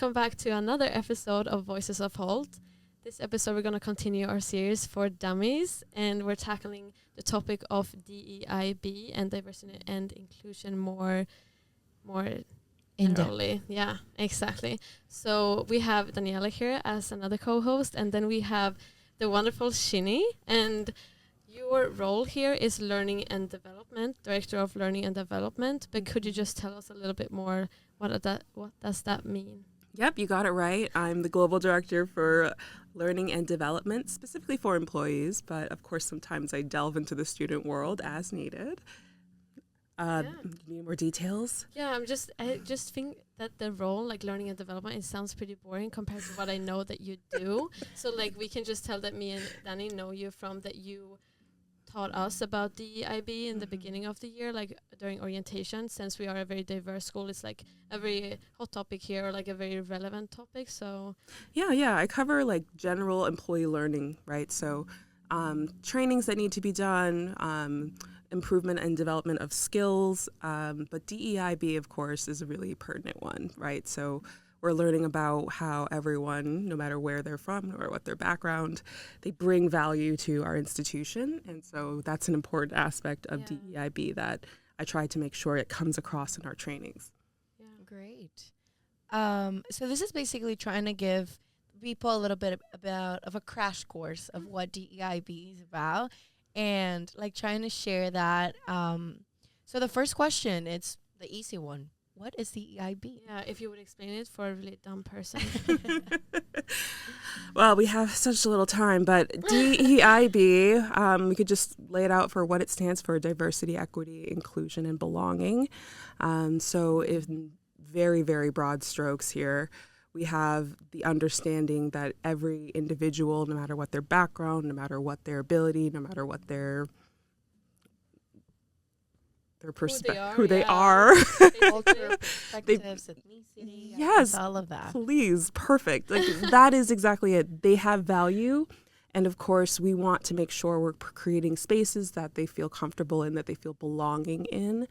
welcome back to another episode of Voices of Hult. This episode we're going to continue our series for dummies, and we're tackling the topic of DEIB and diversity and inclusion more generally. Yeah, exactly. So we have Daniela here as another co-host, and then we have the wonderful Chinny, and your role here is Learning and Development, Director of Learning and Development. But could you just tell us a little bit more, what does that mean? Yep, you got it right. I'm the Global Director for Learning and Development, specifically for employees, but of course sometimes I delve into the student world as needed. Need more details? Yeah, I just think that the role, like Learning and Development, it sounds pretty boring compared to what I know that you do. So like we can just tell that me and Danny know you from that you taught us about DEIB in the beginning of the year, like during orientation. Since we are a very diverse school, it's like a very hot topic here, or like a very relevant topic. So Yeah, I cover like general employee learning, right? So trainings that need to be done, improvement and development of skills, but DEIB, of course, is a really pertinent one, right? So we're learning about how everyone, no matter where they're from or what their background, they bring value to our institution. And so that's an important aspect of DEIB that I try to make sure it comes across in our trainings. Yeah, great. So this is basically trying to give people a little bit of a crash course of what DEIB is about, and like trying to share that. So the first question, it's the easy one. What is DEIB? Yeah, if you would explain it for a really dumb person. Well, we have such little time, but DEIB, we could just lay it out for what it stands for: diversity, equity, inclusion, and belonging. So in very, very broad strokes here, we have the understanding that every individual, no matter what their background, no matter what their ability, no matter what their who they are. Culture, perspectives, ethnicity, yes, all of that. Please, perfect. Like that is exactly it. They have value, and of course, we want to make sure we're creating spaces that they feel comfortable in, that they feel belonging in.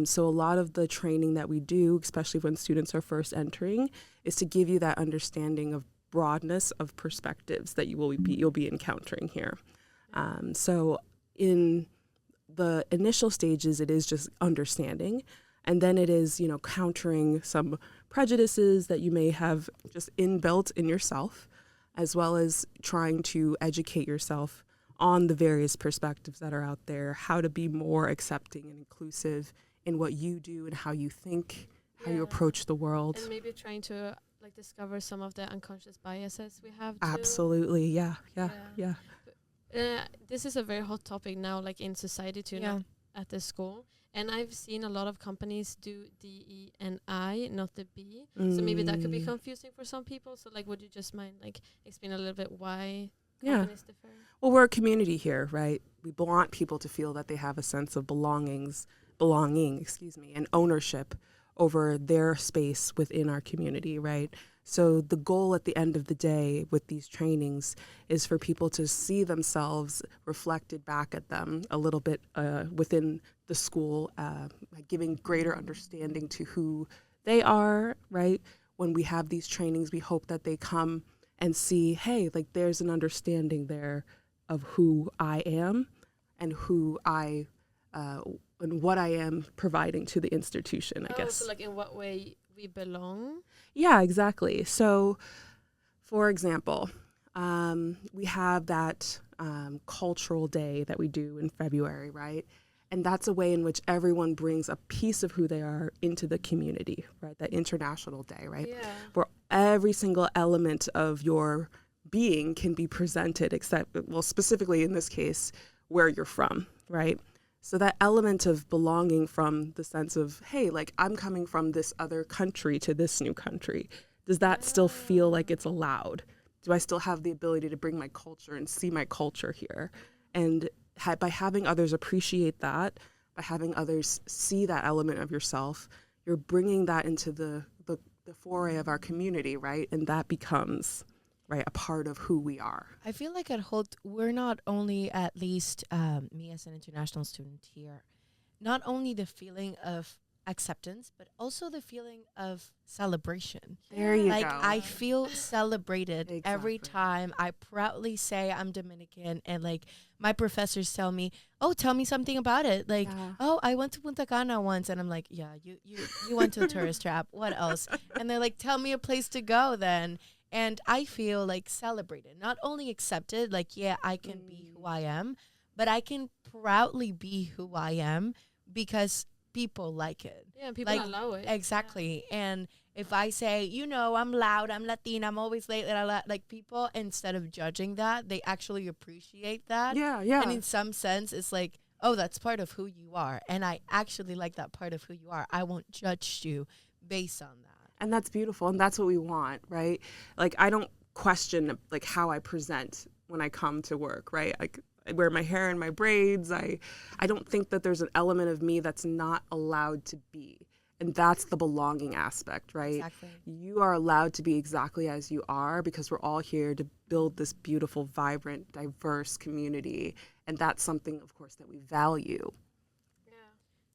So a lot of the training that we do, especially when students are first entering, is to give you that understanding of broadness of perspectives that you'll be encountering here. So in the initial stages, it is just understanding, and then it is, countering some prejudices that you may have just inbuilt in yourself, as well as trying to educate yourself on the various perspectives that are out there, how to be more accepting and inclusive in what you do and how you think, how you approach the world. And maybe trying to like discover some of the unconscious biases we have too. Absolutely, yeah. This is a very hot topic now, like in society too, not at the school. And I've seen a lot of companies do D, E, and I, not the B. So maybe that could be confusing for some people. So like, would you just mind like explain a little bit why companies differ? Well, we're a community here, right? We want people to feel that they have a sense of belonging, and ownership over their space within our community, right? So the goal at the end of the day with these trainings is for people to see themselves reflected back at them a little bit within the school, giving greater understanding to who they are, right? When we have these trainings, we hope that they come and see, hey, like there's an understanding there of who I am and who and what I am providing to the institution, I guess. So like in what way we belong? Yeah, exactly. So, for example, we have that cultural day that we do in February, right? And that's a way in which everyone brings a piece of who they are into the community, right? That International Day, right? Yeah. Where every single element of your being can be presented, specifically in this case, where you're from, right? So that element of belonging from the sense of, hey, like I'm coming from this other country to this new country. Does that still feel like it's allowed? Do I still have the ability to bring my culture and see my culture here? And by having others appreciate that, by having others see that element of yourself, you're bringing that into the foray of our community, right? And that becomes a part of who we are. I feel like at Hult, we're not only, at least me as an international student here, not only the feeling of acceptance, but also the feeling of celebration. There you Like go. I feel celebrated every Exactly. time I proudly say I'm Dominican, and like my professors tell me, "Oh, tell me something about it." Like, Yeah. "Oh, I went to Punta Cana once," and I'm like, "Yeah, you went to a tourist trap. What else?" And they're like, "Tell me a place to go then." And I feel like celebrated, not only accepted. Like, yeah, I can be who I am, but I can proudly be who I am because people like it. Yeah, people Like, allow it. exactly. And if I say, I'm loud, I'm Latina, I'm always late, like people, instead of judging that, they actually appreciate that. Yeah, yeah. And in some sense, it's like, oh, that's part of who you are. And I actually like that part of who you are. I won't judge you based on that. And that's beautiful, and that's what we want, right? Like, I don't question like how I present when I come to work, right? Like, I wear my hair in my braids. I don't think that there's an element of me that's not allowed to be. And that's the belonging aspect, right? Exactly. You are allowed to be exactly as you are because we're all here to build this beautiful, vibrant, diverse community. And that's something, of course, that we value.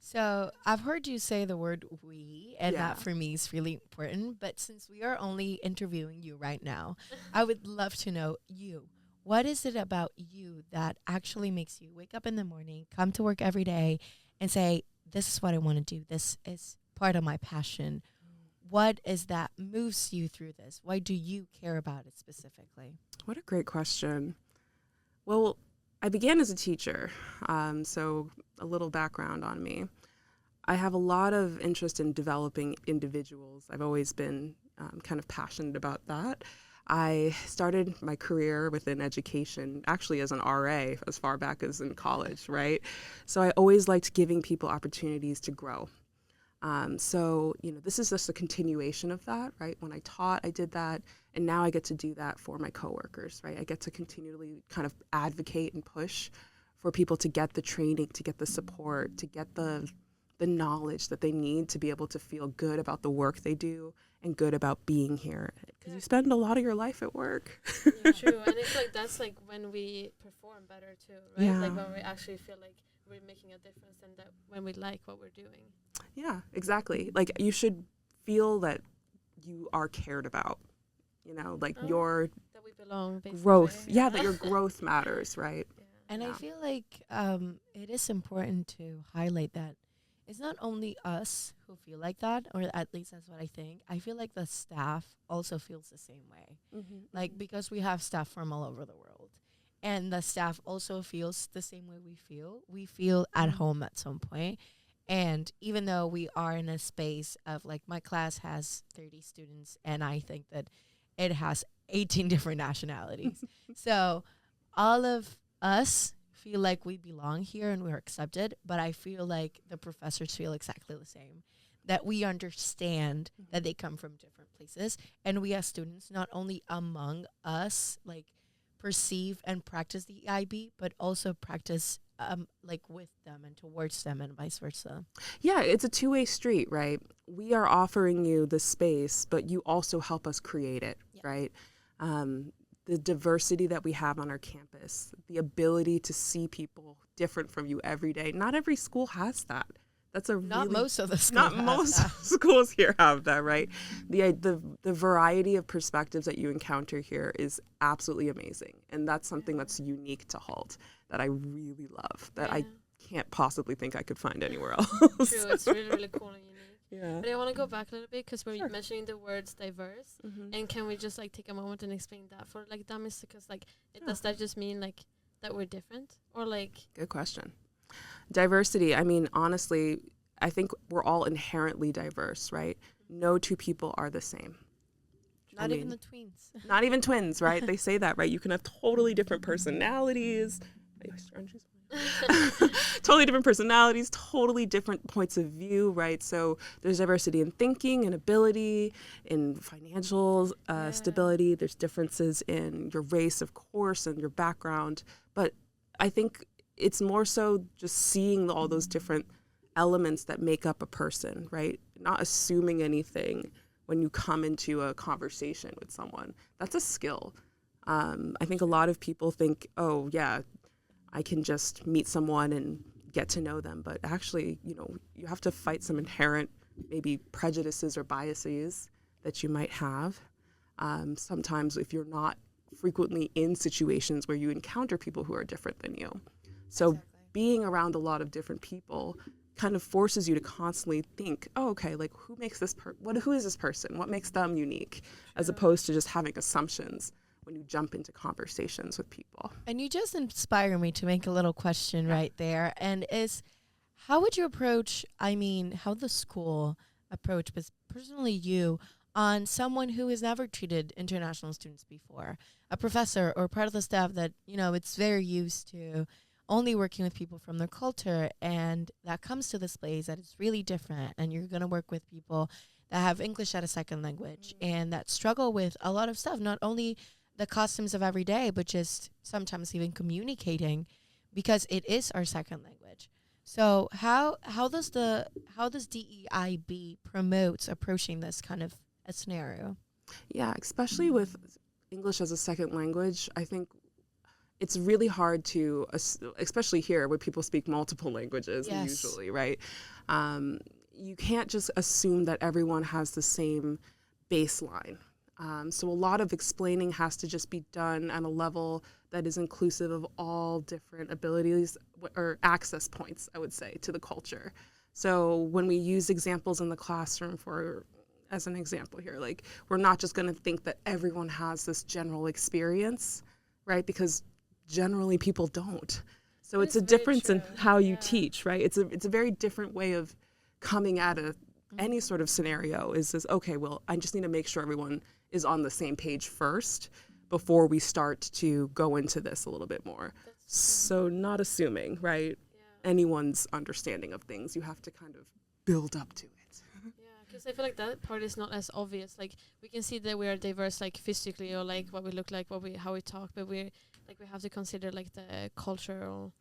So I've heard you say the word we, and Yeah. that for me is really important. But since we are only interviewing you right now, I would love to know you. What is it about you that actually makes you wake up in the morning, come to work every day, and say, this is what I want to do. This is part of my passion. What is that moves you through this? Why do you care about it specifically? What a great question. Well, I began as a teacher, so a little background on me. I have a lot of interest in developing individuals. I've always been kind of passionate about that. I started my career within education actually as an RA as far back as in college, right? So I always liked giving people opportunities to grow. So, this is just a continuation of that, right? When I taught, I did that, and now I get to do that for my coworkers, right? I get to continually kind of advocate and push for people to get the training, to get the support, to get the knowledge that they need to be able to feel good about the work they do and good about being here. Because you spend a lot of your life at work. Yeah, true. And it's like that's like when we perform better too, right? Yeah. Like when we actually feel like we're making a difference and that when we like what we're doing. Yeah, exactly. Like you should feel that you are cared about, like your That we belong, basically. growth. Yeah, that your growth matters, right? Yeah. And I Yeah. feel like it is important to highlight that it's not only us who feel like that, or at least that's what I think. I feel like the staff also feels the same way. Like, because we have staff from all over the world. And the staff also feels the same way we feel. We feel at home at some point. And even though we are in a space of, like, my class has 30 students, and I think that it has 18 different nationalities. So all of us feel like we belong here and we're accepted, but I feel like the professors feel exactly the same, that we understand that they come from different places, and we as students, not only among us, like, perceive and practice the EIB, but also practice like with them and towards them and vice versa. Yeah, it's a two-way street, right? We are offering you the space, but you also help us create it, right? The diversity that we have on our campus, the ability to see people different from you every day. Not every school has that. That's Not most of the schools. Not most schools here have that, right? The variety of perspectives that you encounter here is absolutely amazing, and that's something that's unique to Hult that I really love. That I can't possibly think I could find anywhere else. True, it's really, really cool and unique. Yeah. But I want to go back a little bit because we're Sure. mentioning the words diverse. And can we just like take a moment and explain that for like dummies? Because like, does that just mean like that we're different, or like? Good question. Diversity. I mean, honestly, I think we're all inherently diverse, right? No two people are the same. Not even the twins. Not even twins, right? They say that, right? You can have totally different personalities. Totally different personalities, totally different points of view, right? So there's diversity in thinking and ability, in financial stability. There's differences in your race, of course, and your background. But I think it's more so just seeing all those different elements that make up a person, right? Not assuming anything when you come into a conversation with someone. That's a skill. I think a lot of people think, oh, yeah, I can just meet someone and get to know them. But actually, you have to fight some inherent maybe prejudices or biases that you might have. Sometimes if you're not frequently in situations where you encounter people who are different than you. So being around a lot of different people kind of forces you to constantly think, oh, okay, like who makes this who is this person? What makes them unique? As opposed to just having assumptions when you jump into conversations with people. And you just inspire me to make a little question right there. And how would you approach, how the school approach, but personally you, on someone who has never treated international students before, a professor or part of the staff that, it's very used to only working with people from their culture, and that comes to this place that it's really different, and you're going to work with people that have English as a second language and that struggle with a lot of stuff, not only the customs of every day, but just sometimes even communicating because it is our second language. So how does DEIB promote approaching this kind of a scenario? Yeah, especially with English as a second language, I think it's really hard to, especially here where people speak multiple languages usually, right? You can't just assume that everyone has the same baseline. So a lot of explaining has to just be done at a level that is inclusive of all different abilities or access points, I would say, to the culture. So when we use examples in the classroom as an example here, like we're not just going to think that everyone has this general experience, right? Because generally people don't. So it's a difference in how you teach, right? It's a very different way of coming at any sort of scenario. Is this, okay, well, I just need to make sure everyone is on the same page first before we start to go into this a little bit more. So not assuming, right? Anyone's understanding of things. You have to kind of build up to it. Because I feel like that part is not as obvious. Like we can see that we are diverse, like physically, or like what we look like, how we talk, but we have to consider like the cultural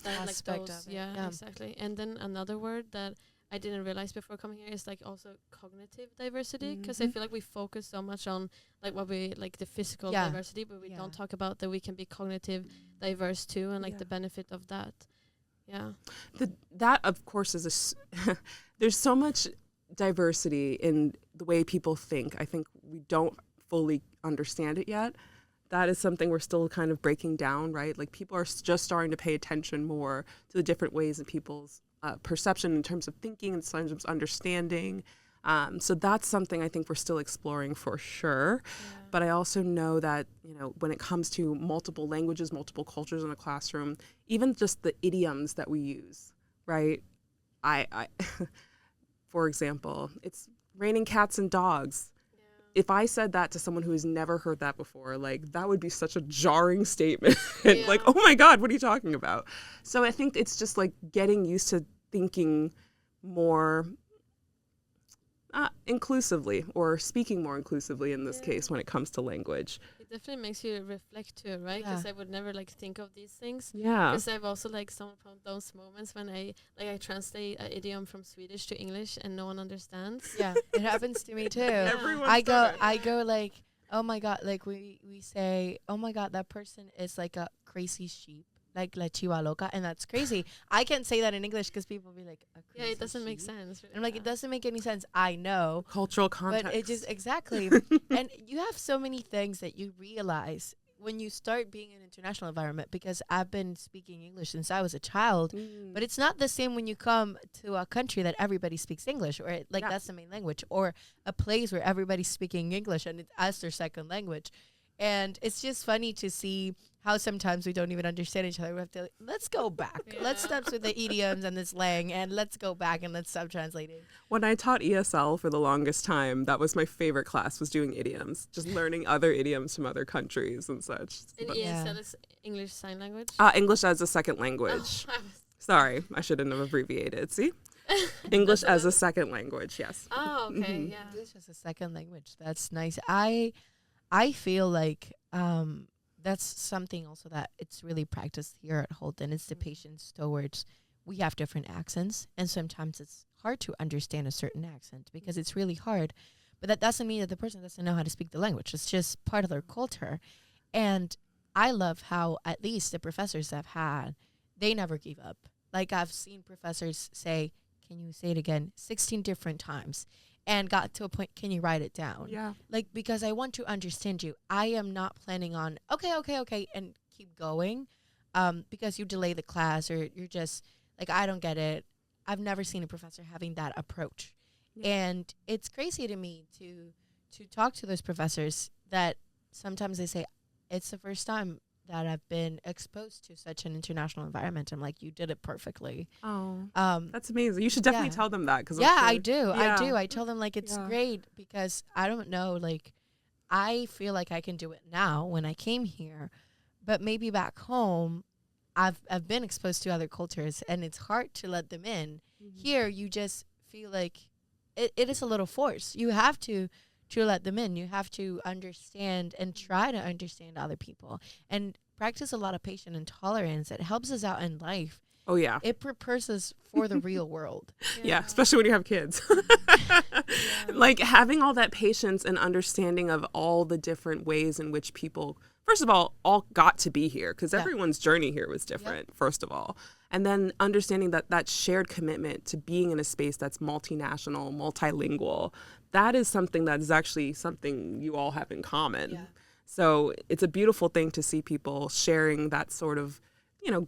aspect of it. Yeah, exactly. And then another word that I didn't realize before coming here is like also cognitive diversity, because I feel like we focus so much on like what we like the physical diversity, but we don't talk about that we can be cognitive diverse too, and like the benefit of that. Yeah, that of course is there's so much diversity in the way people think. I think we don't fully understand it yet. That is something we're still kind of breaking down, right? Like people are just starting to pay attention more to the different ways in people's perception in terms of thinking and in terms of understanding. So that's something I think we're still exploring for sure. But I also know that, when it comes to multiple languages, multiple cultures in a classroom, even just the idioms that we use, right? I for example, it's raining cats and dogs. If I said that to someone who has never heard that before, like that would be such a jarring statement. Like, oh my God, what are you talking about? So I think it's just like getting used to thinking more inclusively, or speaking more inclusively in this case when it comes to language. It definitely makes you reflect too, right? Because I would never like think of these things. Yeah. Because I've also like some from those moments when I translate an idiom from Swedish to English and no one understands. Yeah, it happens to me too. Everyone's I go like, oh my God, like we say, oh my God, that person is like a crazy sheep. Like la chiva loca, and that's crazy. I can't say that in English because people will be like, it doesn't make sense. And I'm like, it doesn't make any sense. I know. Cultural context. But it just, exactly. And you have so many things that you realize when you start being in an international environment, because I've been speaking English since I was a child, but it's not the same when you come to a country that everybody speaks English, or that's the main language, or a place where everybody's speaking English and it's as their second language. And it's just funny to see how sometimes we don't even understand each other. We have to, let's go back. Let's stop with the idioms and the slang, and let's go back and let's stop translating. When I taught ESL for the longest time, that was my favorite class, was doing idioms, just learning other idioms from other countries and such. And ESL is English Sign Language? English as a second language. Sorry, I shouldn't have abbreviated. See? English as a second language, yes. Oh, okay, yeah. English as a second language. That's nice. I feel like that's something also that it's really practiced here at Hult, and it's the patience towards we have different accents, and sometimes it's hard to understand a certain accent because it's really hard. But that doesn't mean that the person doesn't know how to speak the language. It's just part of their culture. And I love how at least the professors I've had, they never give up. Like I've seen professors say, can you say it again 16 different times, and got to a point, can you write it down? Yeah. Like, because I want to understand you. I am not planning on, okay, and keep going, because you delay the class, or you're just like, I don't get it. I've never seen a professor having that approach. Yeah. And it's crazy to me to talk to those professors that sometimes they say, it's the first time that I've been exposed to such an international environment. I'm like, you did it perfectly. Oh, that's amazing. You should definitely tell them that. Cause I do. I tell them, like, it's great, because I don't know, like, I feel like I can do it now when I came here, but maybe back home, I've been exposed to other cultures, and it's hard to let them in. Mm-hmm. Here, you just feel like it is a little forced. You have to let them in. You have to understand and try to understand other people, and practice a lot of patience and tolerance. It helps us out in life. Oh, yeah. It prepares us for the real world. Yeah, especially when you have kids. Like, having all that patience and understanding of all the different ways in which people, first of all got to be here, because everyone's journey here was different, first of all. And then understanding that shared commitment to being in a space that's multinational, multilingual, that is something that is actually something you all have in common. Yeah. So it's a beautiful thing to see people sharing that sort of,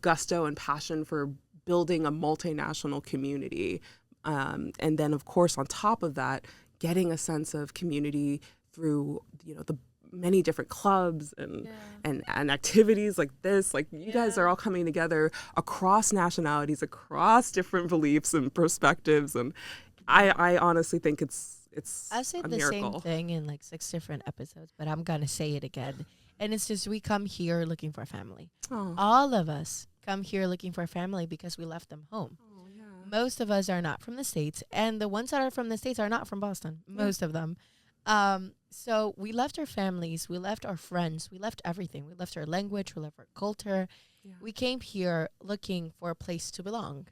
gusto and passion for building a multinational community. And then, of course, on top of that, getting a sense of community through, the many different clubs and activities like this. Like, you guys are all coming together across nationalities, across different beliefs and perspectives. And I honestly think it's I said a the miracle. same thing in like 6 different episodes, but I'm going to say it again. And it's just, we come here looking for a family. Oh. All of us come here looking for a family because we left them home. Oh, yeah. Most of us are not from the States, and the ones that are from the States are not from Boston, most of them. So we left our families, we left our friends, we left everything. We left our language, we left our culture. Yeah. We came here looking for a place to belong,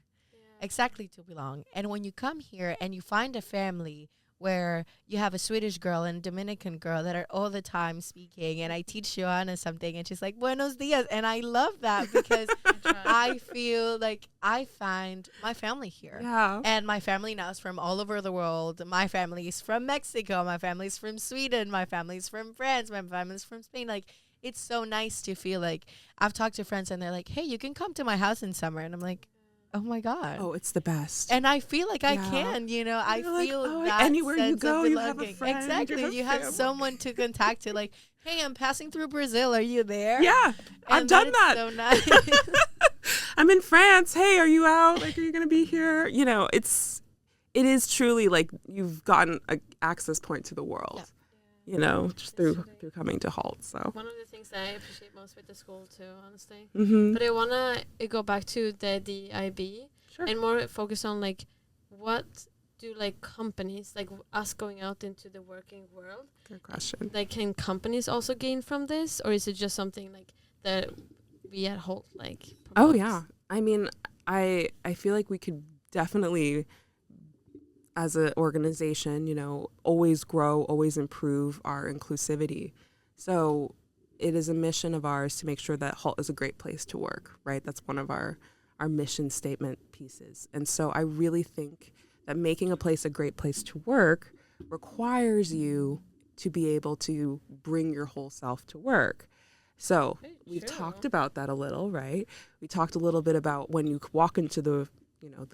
exactly to belong. And when you come here and you find a family where you have a Swedish girl and a Dominican girl that are all the time speaking, and I teach Joanna something, and she's like, buenos dias. And I love that, because I feel like I find my family here. Yeah. And my family now is from all over the world. My family is from Mexico. My family is from Sweden. My family is from France. My family is from Spain. Like, it's so nice to feel like, I've talked to friends and they're like, hey, you can come to my house in summer. And I'm like, oh my God. Oh, it's the best. And I feel like I can, I feel like, that anywhere sense you go, of you have a friend. Exactly. You have someone to contact to, like, hey, I'm passing through Brazil. Are you there? Yeah. I've done that. So nice. I'm in France. Hey, are you out? Like, are you going to be here? It is truly like you've gotten an access point to the world. Yeah. Just through coming to Hult. So one of the things that I appreciate most with the school too, honestly. Mm-hmm. But I wanna go back to the DEIB and more focus on, like, what do, like, companies, like us going out into the working world? Good question. Like, can companies also gain from this, or is it just something like that we at Hult like promotes? Oh yeah, I mean, I feel like we could definitely, as an organization, always grow, always improve our inclusivity. So it is a mission of ours to make sure that Hult is a great place to work, right? That's one of our mission statement pieces. And so I really think that making a place a great place to work requires you to be able to bring your whole self to work. So we've talked about that a little, right? We talked a little bit about when you walk into the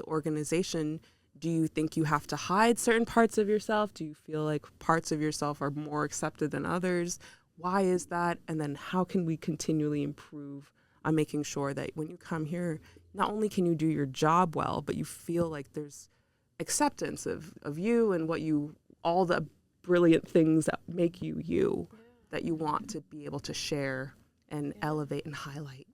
organization, do you think you have to hide certain parts of yourself? Do you feel like parts of yourself are more accepted than others? Why is that? And then how can we continually improve on making sure that when you come here, not only can you do your job well, but you feel like there's acceptance of you and all the brilliant things that make you, that you want to be able to share and elevate and highlight.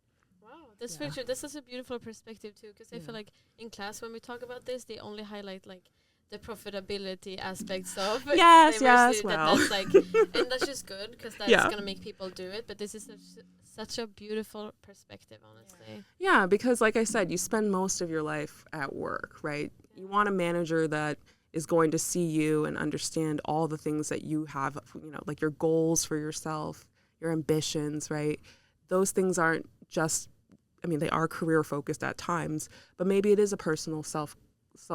That's very true. This is a beautiful perspective too, because I feel like in class when we talk about this, they only highlight like the profitability aspects of yes, well. That's like, and that's just good because that's gonna make people do it. But this is such a beautiful perspective, honestly. Yeah, because like I said, you spend most of your life at work, right? You want a manager that is going to see you and understand all the things that you have, like your goals for yourself, your ambitions, right? Those things aren't just I mean, they are career focused at times, but maybe it is a personal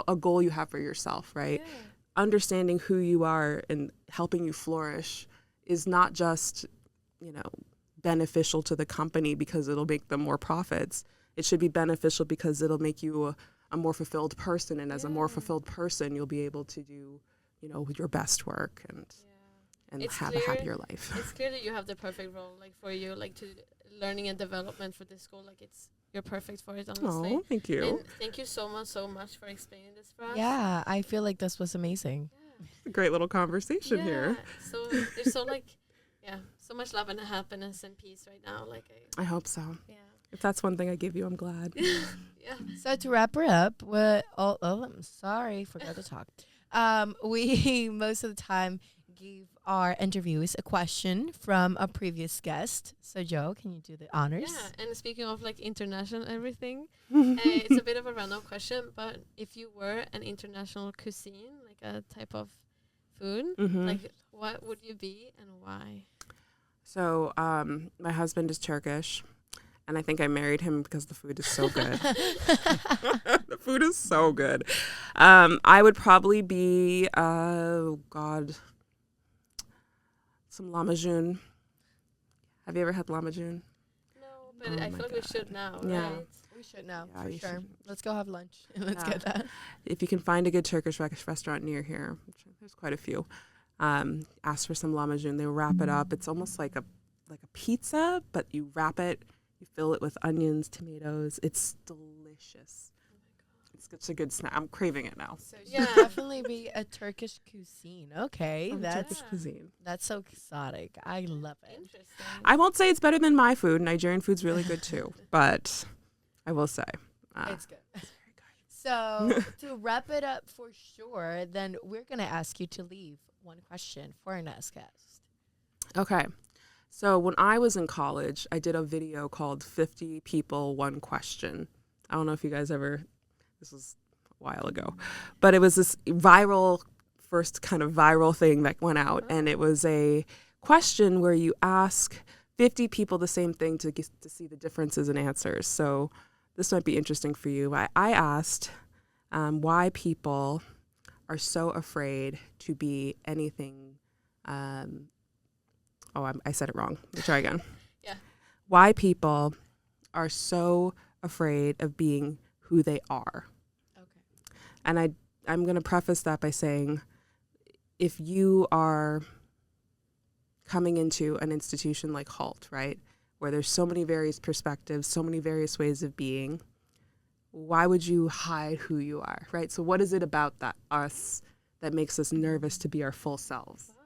a goal you have for yourself, right? Yeah. Understanding who you are and helping you flourish is not just, beneficial to the company because it'll make them more profits. It should be beneficial because it'll make you a more fulfilled person. And as a more fulfilled person, you'll be able to do, your best work and have a happier life. It's clear that you have the perfect role, like for you, like to learning and development for this school. Like you're perfect for it, honestly. Oh, thank you. And thank you so much for explaining this for us. Yeah, I feel like this was amazing. Yeah. A great little conversation here. So there's so much love and happiness and peace right now. Like I hope so. Yeah. If that's one thing I give you, I'm glad. Yeah. So to wrap her up, I'm sorry, forgot to talk. We most of the time give our interviewees a question from a previous guest. So Joe, can you do the honors? Yeah, and speaking of like international everything, it's a bit of a random question, but if you were an international cuisine, like a type of food, like what would you be and why? So my husband is Turkish, and I think I married him because the food is so good. The food is so good. I would probably be, some lahmacun. Have you ever had lahmacun? No, but I feel like we should now, Yeah. right? We should now, Yeah, for you sure. should. Let's go have lunch and let's Yeah. get that. If you can find a good Turkish restaurant near here, which there's quite a few, ask for some lahmacun. They wrap it up. It's almost like a pizza, but you wrap it, you fill it with onions, tomatoes. It's delicious. It's such a good snack. I'm craving it now. So Yeah. definitely be a Turkish cuisine. Okay, Turkish that's cuisine. so exotic. I love it. Interesting. I won't say it's better than my food. Nigerian food's really good too, but I will say It's good. So to wrap it up for sure, then we're gonna ask you to leave one question for our next guest. Okay. So when I was in college, I did a video called 50 People, One Question. I don't know if you guys this was a while ago, but it was this first kind of viral thing that went out. And it was a question where you ask 50 people the same thing to see the differences in answers. So this might be interesting for you. I asked why people are so afraid to be anything. I said it wrong. Let me try again. Yeah. Why people are so afraid of being who they are. Okay. And I'm going to preface that by saying, if you are coming into an institution like Hult, right, where there's so many various perspectives, so many various ways of being, why would you hide who you are, right? So what is it about us that makes us nervous to be our full selves? Wow.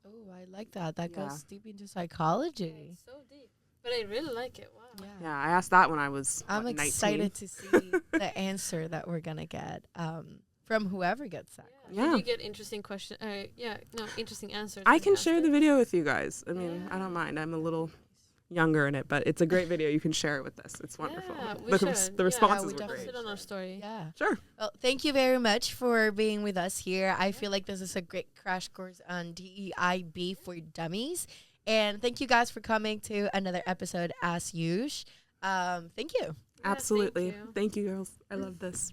Oh, I like that. That Yeah. goes deep into psychology. It's so deep. But I really like it. Wow. Yeah, I asked that when I was I'm 19. excited to see the answer that we're gonna get from whoever gets that. Yeah. Did you get interesting interesting answers. I when can you share asked the it? video with you guys. I mean, I Yeah. don't mind. I'm a little younger in it, but it's a great video. You can share it with us. It's wonderful. Yeah, we The should. responses we were Post great. it on our story. Yeah. Sure. Well, thank you very much for being with us here. I feel like this is a great crash course on DEIB for dummies. And thank you guys for coming to another episode as usual. Thank you. Yeah, Absolutely. thank you. Thank you, girls. I love this.